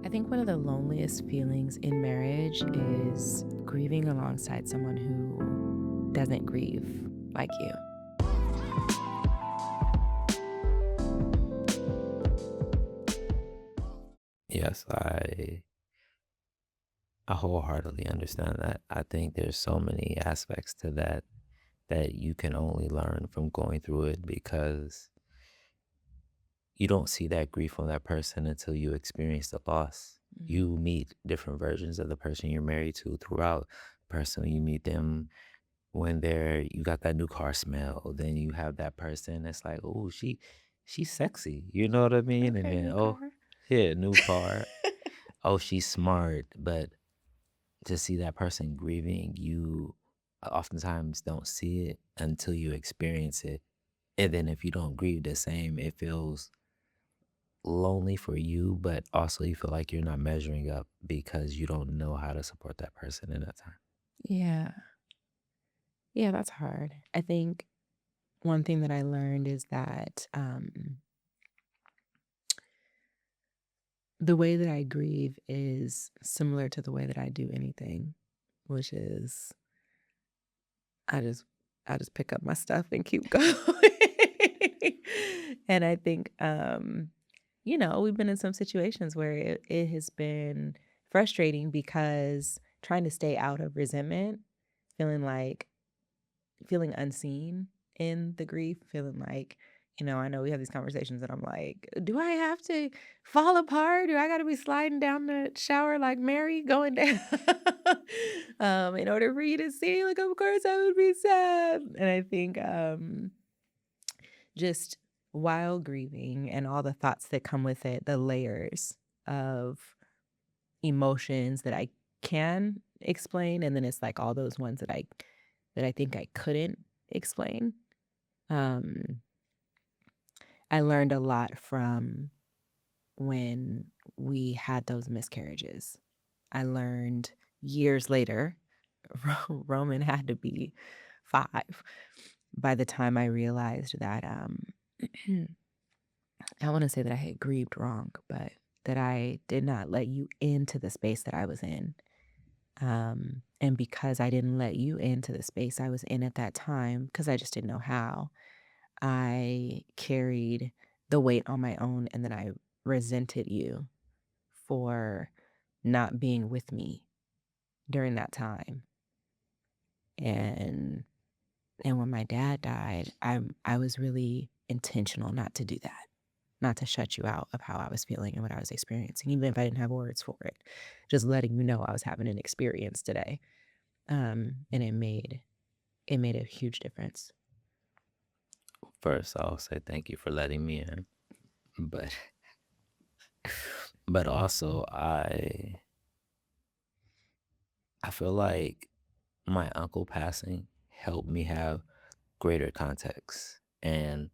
I think one of the loneliest feelings in marriage is grieving alongside someone who doesn't grieve like you. Yes, I wholeheartedly understand that. I think there's so many aspects to that you can only learn from going through it because you don't see that grief on that person until you experience the loss. Mhm. You meet different versions of the person you're married to throughout. Personally, you meet them when you got that new car smell. Then you have that person that's like, oh, she's sexy. You know what I mean? And Okay, then, new oh, car. yeah, new car. Oh, she's smart. But to see that person grieving, you oftentimes don't see it until you experience it. And then if you don't grieve the same, it feels lonely for you, but also you feel like you're not measuring up because you don't know how to support that person in that time. Yeah. Yeah, that's hard. I think one thing that I learned is that the way that I grieve is similar to the way that I do anything, which is I just I just pick up my stuff and keep going. And I think we've been in some situations where it has been frustrating because trying to stay out of resentment, feeling like feeling unseen in the grief, feeling like, I know we have these conversations and I'm like, do I have to fall apart? Do I got to be sliding down the shower like Mary going down in order for you to see? Like, of course I would be sad. And I think just while grieving and all the thoughts that come with it, the layers of emotions that I can explain, and then it's like all those ones that I think I couldn't explain. Um, I learned a lot from when we had those miscarriages. I learned years later, Roman had to be 5 by the time I realized that I want to say that I had grieved wrong, but that I did not let you into the space that I was in. And because I didn't let you into the space I was in at that time, because I just didn't know how, I carried the weight on my own and then I resented you for not being with me during that time. And and when my dad died, I was really intentional not to do that. Not to shut you out of how I was feeling and what I was experiencing, even if I didn't have words for it. Just letting you know I was having an experience today. And it made a huge difference. First, I'll say thank you for letting me in. But but also I feel like my uncle passing helped me have greater context. And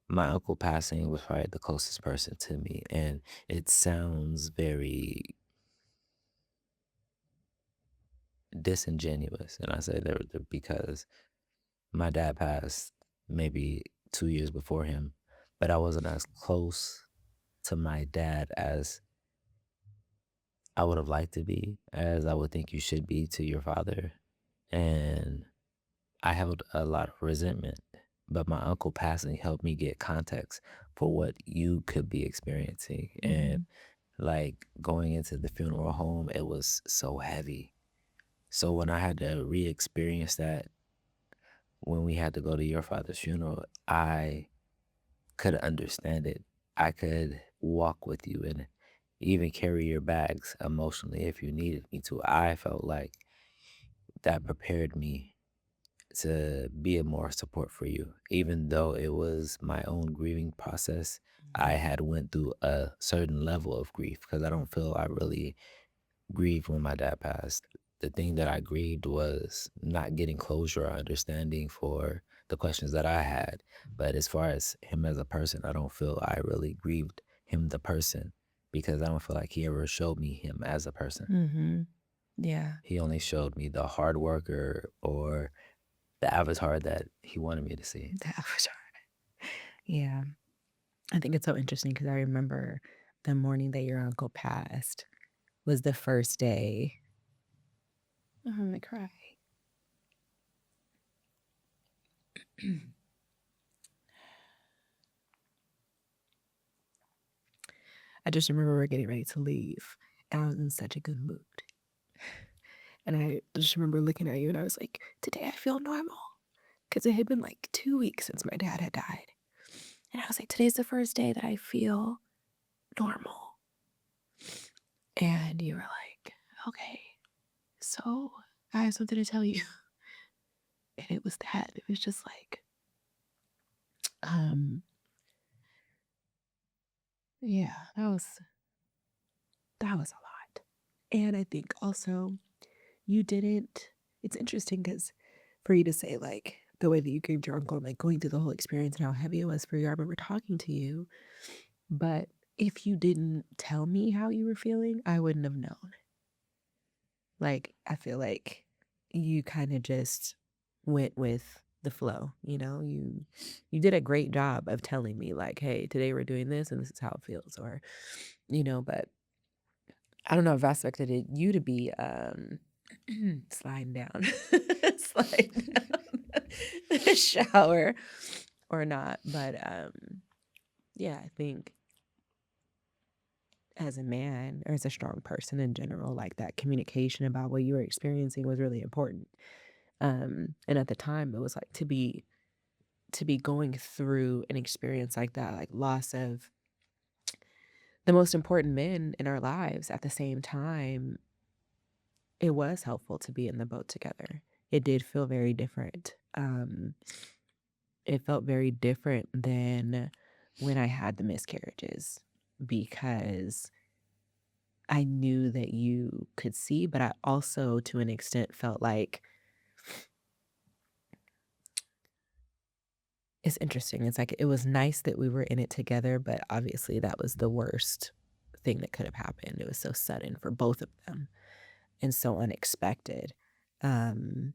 my uncle passing was probably the closest person to me. And it sounds very disingenuous. And I say that because my dad passed maybe 2 years before him, but I wasn't as close to my dad as I would have liked to be, as I would think you should be to your father. And I held a lot of resentment, but my uncle passing helped me get context for what you could be experiencing. And Mhm. like going into the funeral home, it was so heavy. So when I had to re experience that when we had to go to your father's funeral, I could understand it. I could walk with you and even carry your bags emotionally if you needed me to. I felt like that prepared me to be a more support for you. Even though it was my own grieving process, I Mhm. had went through a certain level of grief because I don't feel I really grieved when my dad passed. The thing that I grieved was not getting closure or understanding for the questions that I had. But as far as him as a person, I don't feel I really grieved him, the person, because I don't feel like he ever showed me him as a person. Mhm. Yeah. He only showed me the hard worker or the avatar that he wanted me to see. That was hard. Yeah. I think it's so interesting because I remember the morning that your uncle passed was the first day. I'm gonna cry. I just remember we were getting ready to leave, and I was in such a good mood. And I just remember looking at you, and I was like, today I feel normal. Because it had been like 2 weeks since my dad had died. And I was like, today's the first day that I feel normal. And you were like, okay, so I have something to tell you. And it was that. It was just like, yeah, that was a lot. And I think also you didn't, it's interesting because for you to say like the way that you grieved your uncle and like going through the whole experience and how heavy it was for you, I remember talking to you, but if you didn't tell me how you were feeling, I wouldn't have known. Like, I feel like you kind of just went with the flow, you know? You did a great job of telling me like, "Hey, today we're doing this and this is how it feels," or, but I don't know if I expected you to be sliding down, sliding down the shower or not, but yeah, I think as a man or as a strong person in general, like that communication about what you were experiencing was really important. And at the time it was like to be going through an experience like that, like loss of the most important men in our lives at the same time, it was helpful to be in the boat together. It did feel very different. It felt very different than when I had the miscarriages because I knew that you could see, but I also, to an extent, felt like it's interesting. It's like it was nice that we were in it together, but obviously that was the worst thing that could have happened. It was so sudden for both of them and so unexpected. Um,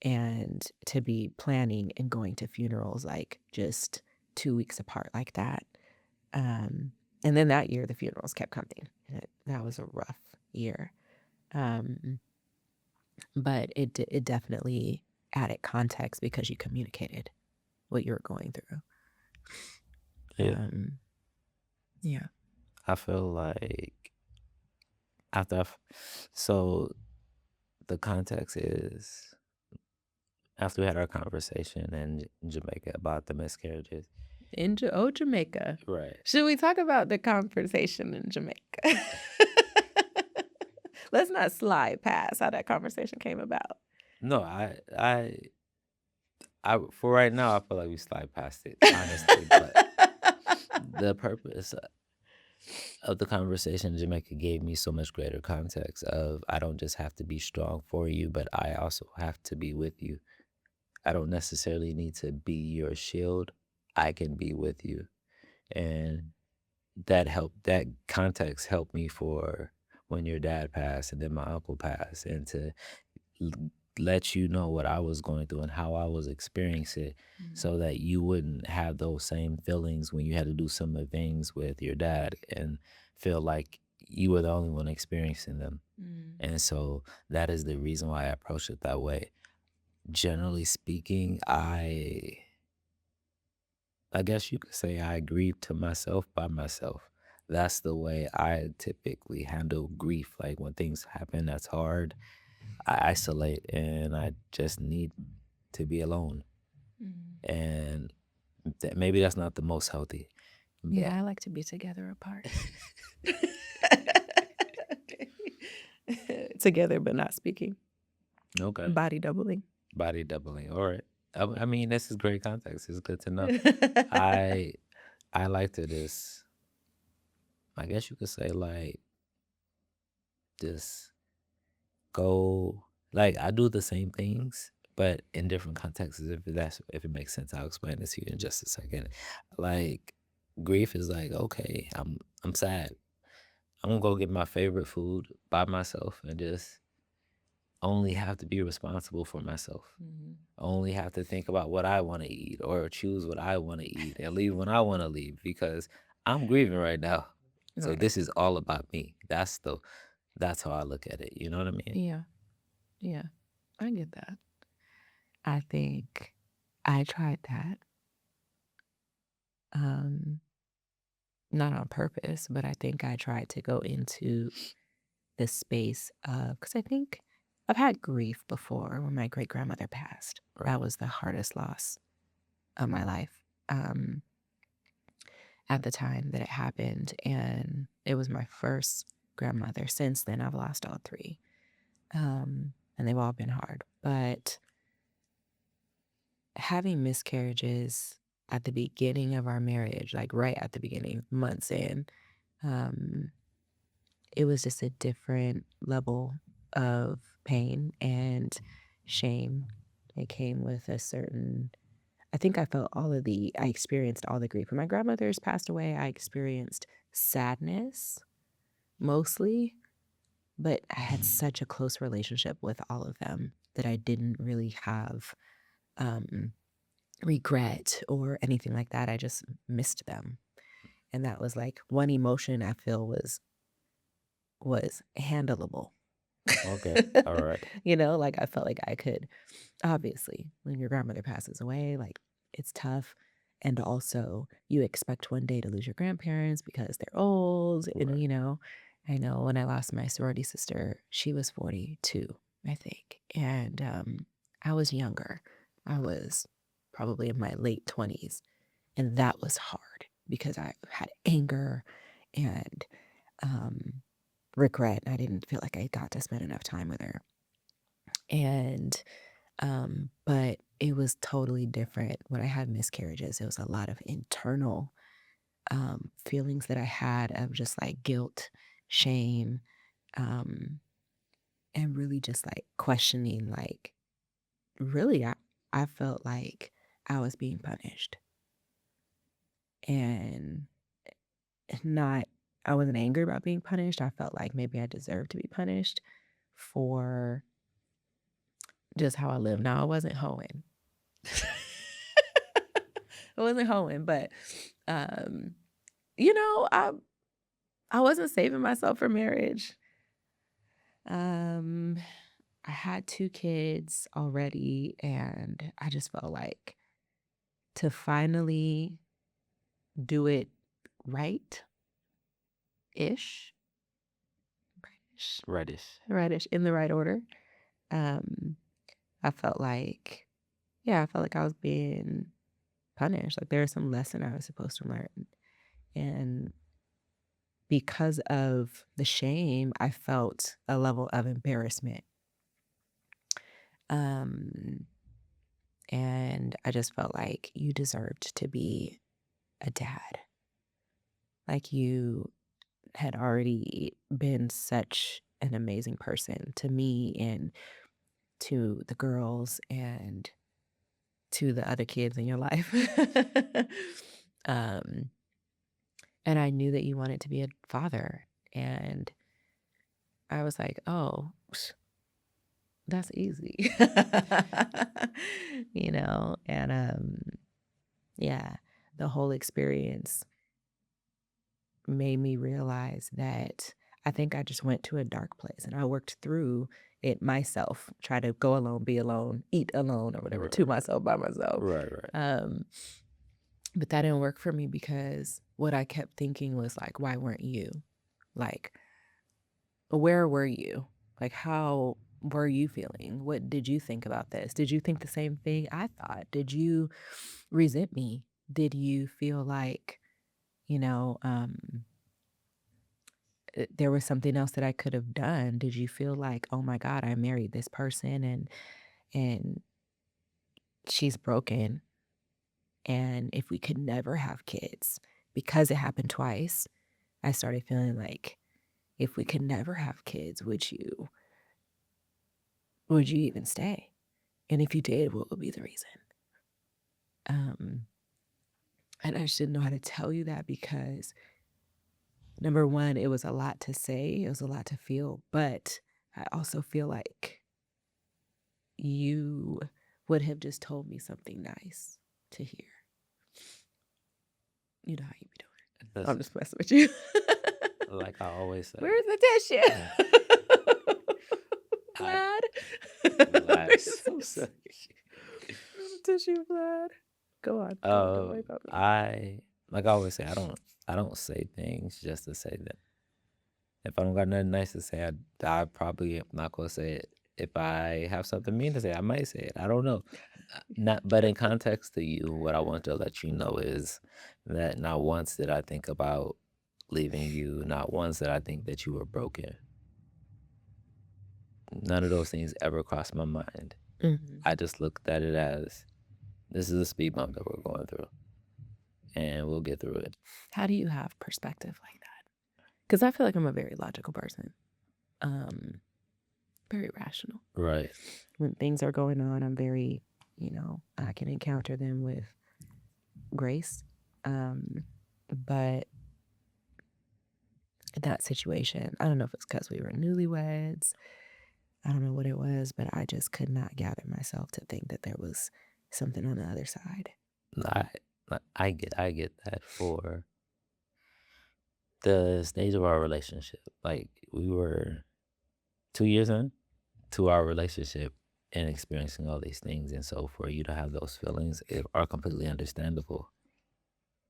and to be planning and going to funerals like just 2 weeks apart like that. Um, and then that year the funerals kept coming. That was a rough year. Um, but it definitely added context because you communicated what you were going through. Yeah. Yeah. I feel like after so the context is after we had our conversation in Jamaica about the miscarriages. In Jamaica. Right. Should we talk about the conversation in Jamaica? Let's not slide past how that conversation came about. No, I for right now I feel like we slide past it, honestly. But the purpose of the conversation in Jamaica gave me so much greater context of I don't just have to be strong for you, but I also have to be with you. I don't necessarily need to be your shield. I can be with you. And that context helped me for when your dad passed and then my uncle passed and to l- let you know what I was going through and how I was experiencing it so that you wouldn't have those same feelings when you had to do some of the things with your dad and feel like you were the only one experiencing them. And so that is the reason why I approach it that way. Generally speaking, I guess you could say I grieve to myself by myself. That's the way I typically handle grief. Like when things happen that's hard, I isolate and I just need to be alone. And maybe that's not the most healthy. Yeah, I like to be together apart. Together but not speaking. Okay. Body doubling. Body doubling. All right. I mean, this is great context. It's good to know. I I like to just, I guess you could say like just go like I do the same things, but in different contexts. If it makes sense, I'll explain this to you in just a second. Like grief is like, okay, I'm sad. I'm gonna go get my favorite food by myself and just only have to be responsible for myself. Only have to think about what I want to eat or choose what I want to eat and leave when I want to leave because I'm grieving right now. So Right. this is all about me. That's how I look at it. You know what I mean? Yeah. Yeah. I get that. I think I tried that. Um, Not on purpose, but I think I tried to go into the space of, because I think I've had grief before when my great grandmother passed. Right. That was the hardest loss of my life. At the time that it happened. And it was my first grandmother. Since then, I've lost all three. And they've all been hard. But having miscarriages at the beginning of our marriage, like right at the beginning, months in, um, it was just a different level of pain and shame. It came with a certain, I think I experienced all the grief. When my grandmother's passed away, I experienced sadness mostly, but I had such a close relationship with all of them that I didn't really have um, regret or anything like that. I just missed them. And that was like one emotion I feel was handleable. Okay. All right. Like I felt like I could, obviously, when your grandmother passes away, like it's tough. And also, you expect one day to lose your grandparents because they're old. And, Right. I know when I lost my sorority sister, she was 42, I think. And I was younger. I was probably in my late 20s. And that was hard because I had anger and um, regret. I didn't feel like I got to spend enough time with her. And but it was totally different when I had miscarriages. It was a lot of internal feelings that I had of just like guilt, shame, um, and really just like questioning, like, really, I felt like I was being punished. And not, I wasn't angry about being punished. I felt like maybe I deserved to be punished for just how I live. Now, I wasn't hoeing. I wasn't hoeing, but um, you know, I I wasn't saving myself for marriage. Um, I had 2 kids already, and I just felt like to finally do it right-ish, right-ish, Rightish. right-ish, in the right order. Um, I felt like, yeah, I felt like I was being punished. Like there was some lesson I was supposed to learn. And because of the shame, I felt a level of embarrassment. Um, and I just felt like you deserved to be a dad. Like you had already been such an amazing person to me and to the girls and to the other kids in your life. um, and I knew that you wanted to be a father. And I was like, oh, that's easy. And yeah, the whole experience made me realize that I think I just went to a dark place and I worked through it myself, try to go alone, be alone, eat alone or whatever, Right. to myself by myself. Right. Right. Um, but that didn't work for me because what I kept thinking was like, why weren't you? Like, where were you? Like, how were you feeling? What did you think about this? Did you think the same thing I thought? Did you resent me? Did you feel like, you know, there was something else that I could have done? Did you feel like, oh my God, I married this person and she's broken, and if we could never have kids, because it happened twice, I started feeling like, if we could never have kids, would you even stay? And if you did, what would be the reason? Um, and I just didn't know how to tell you that because number one, it was a lot to say, it was a lot to feel, but I also feel like you would have just told me something nice to hear. You know how you be doing. I'm Listen, just messing with you. like I always say, Where's the tissue? I Vlad? you laugh Where's so sorry. the tissue, Vlad? Go on. Don't worry about me. I like I always say, I don't say things just to say them. If I don't got nothing nice to say, I probably am not gonna say it. If I have something mean to say, I might say it. I don't know. Not, but in context to you, what I want to let you know is that not once did I think about leaving you. Not once did I think that you were broken. None of those things ever crossed my mind. Mhm. I just looked at it as this is a speed bump that we're going through, and we'll get through it. How do you have perspective like that? Because I feel like I'm a very logical person, um, very rational. Right. When things are going on, I'm very, I can encounter them with grace. But in that situation, I don't know if it's because we were newlyweds. I don't know what it was, but I just could not gather myself to think that there was something on the other side. I I get that for the stage of our relationship. Like we were 2 years in to our relationship and experiencing all these things, and so for you to have those feelings are completely understandable.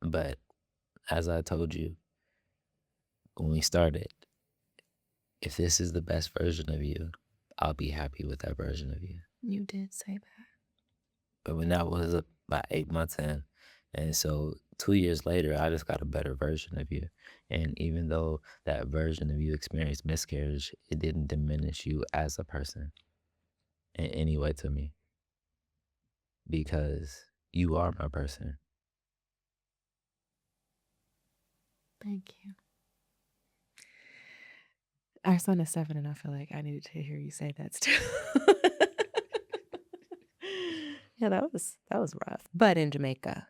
But as I told you when we started, if this is the best version of you, I'll be happy with that version of you. You did say that. But when that was about 8 months in, and so 2 years later, I just got a better version of you. And even though that version of you experienced miscarriage, it didn't diminish you as a person in any way to me because you are my person. Thank you. Our son is 7, and I feel like I needed to hear you say that too. Yeah, that was rough. But in Jamaica,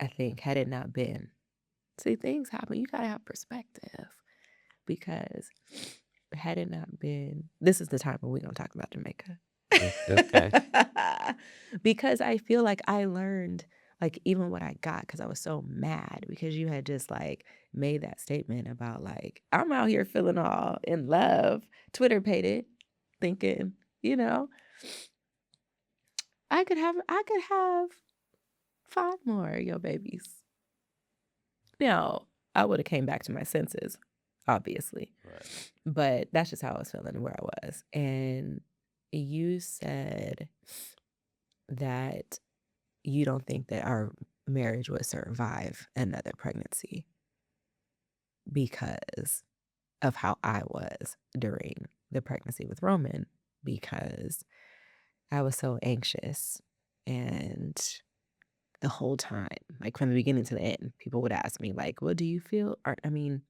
I think, had it not been, see, things happen. You gotta have perspective because had it not been, this is the time when we're gonna talk about Jamaica. Okay. Because I feel like I learned, like, even what I got, because I was so mad because you had just like made that statement about like, I'm out here feeling all in love, Twitter paid it, thinking, you know, I could have 5 more of your babies. Now, I would have came back to my senses, obviously. Right. But that's just how I was feeling and where I was. And you said that you don't think that our marriage would survive another pregnancy because of how I was during the pregnancy with Roman, because I was so anxious. And the whole time, like from the beginning to the end, people would ask me, like, what do you feel? Or, I mean,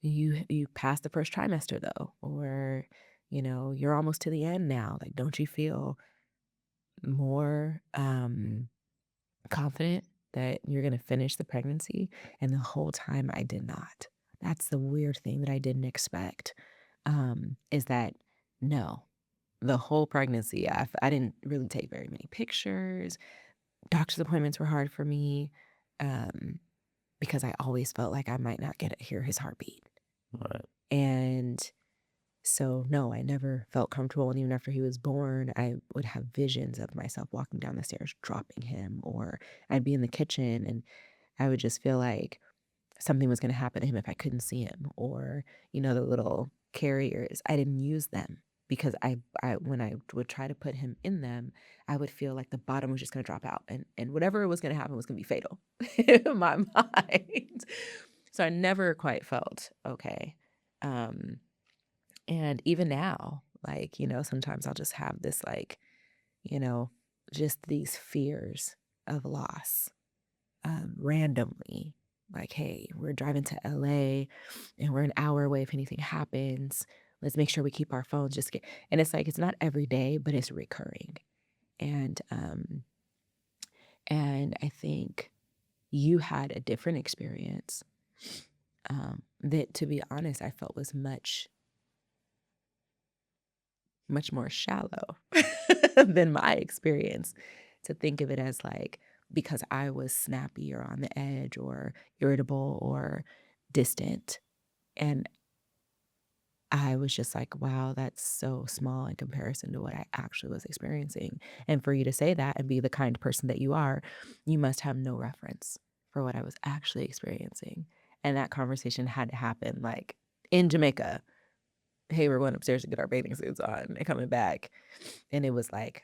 you passed the first trimester though, or, you're almost to the end now. Like, don't you feel more confident that you're going to finish the pregnancy? And the whole time I did not. That's the weird thing that I didn't expect, is that no, the whole pregnancy, I didn't really take very many pictures. Doctor's appointments were hard for me, um, because I always felt like I might not get to hear his heartbeat. Right. And so, no, I never felt comfortable. And even after he was born, I would have visions of myself walking down the stairs, dropping him, or I'd be in the kitchen and I would just feel like something was going to happen to him if I couldn't see him. Or, the little carriers, I didn't use them because when I would try to put him in them, I would feel like the bottom was just going to drop out, and whatever was going to happen was going to be fatal in my mind. So I never quite felt okay. Um, and even now, like, sometimes I'll just have this, like, you know, just these fears of loss, randomly. Like, hey, we're driving to LA and we're an hour away if anything happens. Let's make sure we keep our phones and it's like, it's not every day, but it's recurring. And I think you had a different experience, that, to be honest, I felt was much more shallow than my experience, to think of it as like, because I was snappy or on the edge or irritable or distant. And I was just like, wow, that's so small in comparison to what I actually was experiencing. And for you to say that and be the kind person that you are, you must have no reference for what I was actually experiencing. And that conversation had to happen like in Jamaica. Hey, we're going upstairs to get our bathing suits on and coming back. And it was like,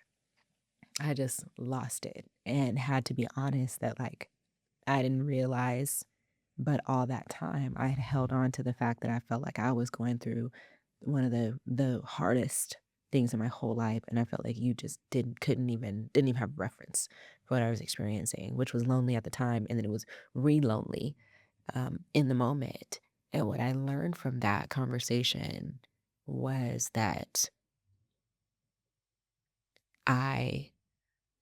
I just lost it and had to be honest that like I didn't realize, but all that time I had held on to the fact that I felt like I was going through one of the hardest things in my whole life, and I felt like you just didn't even have reference for what I was experiencing, which was lonely at the time, and then it was re-lonely in the moment. And what I learned from that conversation was that I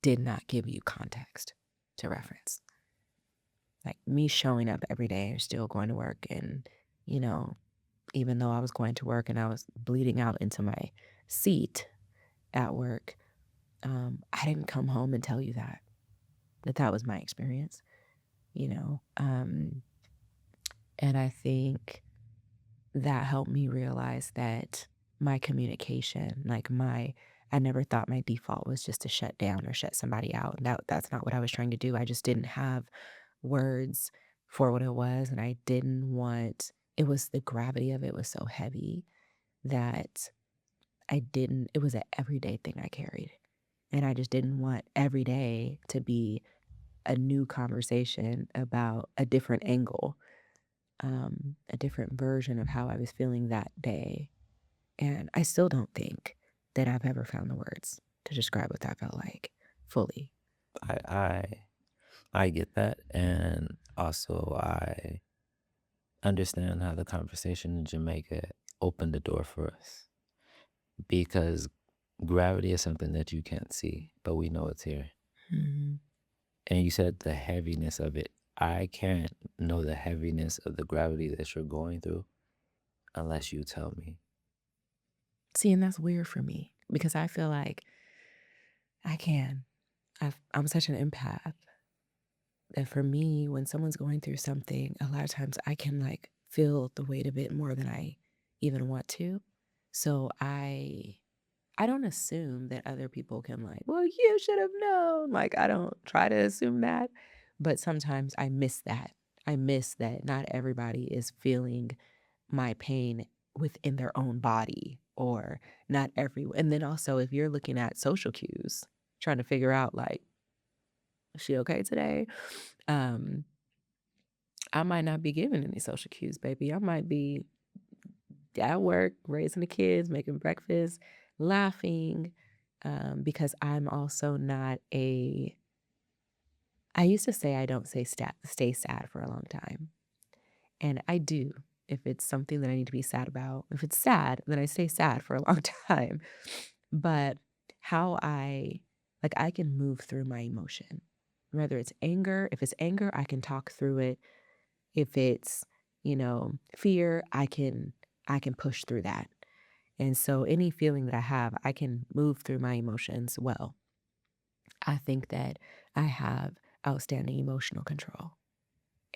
did not give you context to reference. Like me showing up every day and still going to work and, you know, even though I was going to work and I was bleeding out into my seat at work, I didn't come home and tell you that was my experience, you know. And I think that helped me realize that my communication, I never thought my default was just to shut down or shut somebody out. That's not what I was trying to do. I just didn't have words for what it was, and I didn't want it was the gravity of it was so heavy that I didn't it was an everyday thing I carried, and I just didn't want every day to be a new conversation about a different angle, a different version of how I was feeling that day, and I still don't think that I've ever found the words to describe what that felt like fully. I I I get that, and also I understand how the conversation in Jamaica opened the door for us because gravity is something that you can't see, but we know it's here. Mhm. And you said the heaviness of it. I can't know the heaviness of the gravity that you're going through unless you tell me. See, and that's weird for me because I feel like I can. I'm such an empath that for me, when someone's going through something, a lot of times I can like feel the weight of it more than I even want to. So I don't assume that other people can like, well, you should have known. Like I don't try to assume that, but sometimes I miss that. I miss that not everybody is feeling my pain within their own body or not every and then also if you're looking at social cues, trying to figure out like, is she okay today? Um, I might not be giving any social cues, baby. I might be at work, raising the kids, making breakfast, laughing, because I'm also not a I used to say I don't stay sad for a long time. And I do if it's something that I need to be sad about. If it's sad, then I stay sad for a long time. But how I can move through my emotion. Whether it's anger, if it's anger, I can talk through it. If it's, fear, I can push through that. And so any feeling that I have, I can move through my emotions well. I think that I have outstanding emotional control.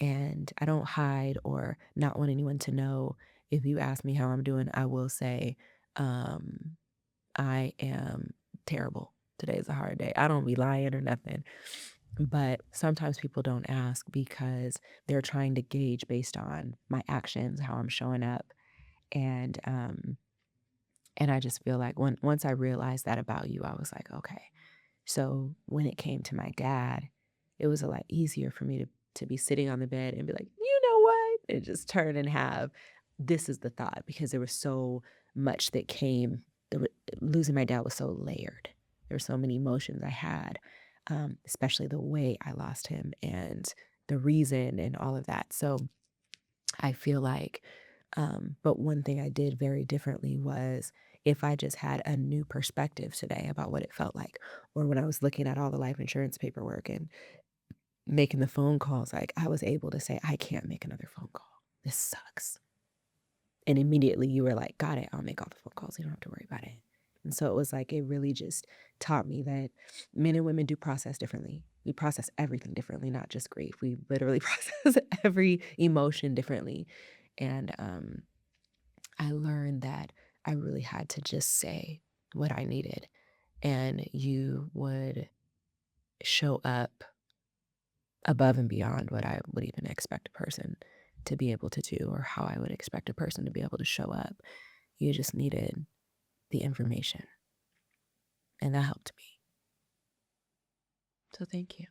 And I don't hide or not want anyone to know. If you ask me how I'm doing, I will say, um, I am terrible. Today is a hard day. I don't be lying or nothing. But sometimes people don't ask because they're trying to gauge based on my actions, how I'm showing up. And and I just feel like once I realized that about you, I was like, okay. So when it came to my dad, it was a lot easier for me to be sitting on the bed and be like, you know what? And just turn and have this is the thought because there was so much that came. Losing my dad was so layered. There were so many emotions I had, especially the way I lost him and the reason and all of that. So I feel like, but one thing I did very differently was if I just had a new perspective today about what it felt like, or when I was looking at all the life insurance paperwork and making the phone calls, like I was able to say, I can't make another phone call. This sucks. And immediately you were like, got it. I'll make all the phone calls. You don't have to worry about it. And so it was like it really just taught me that men and women do process differently. We process everything differently, not just grief. We literally process every emotion differently. And I learned that I really had to just say what I needed, and you would show up above and beyond what I would even expect a person to be able to do or how I would expect a person to be able to show up. You just needed the information, and that helped me. So thank you.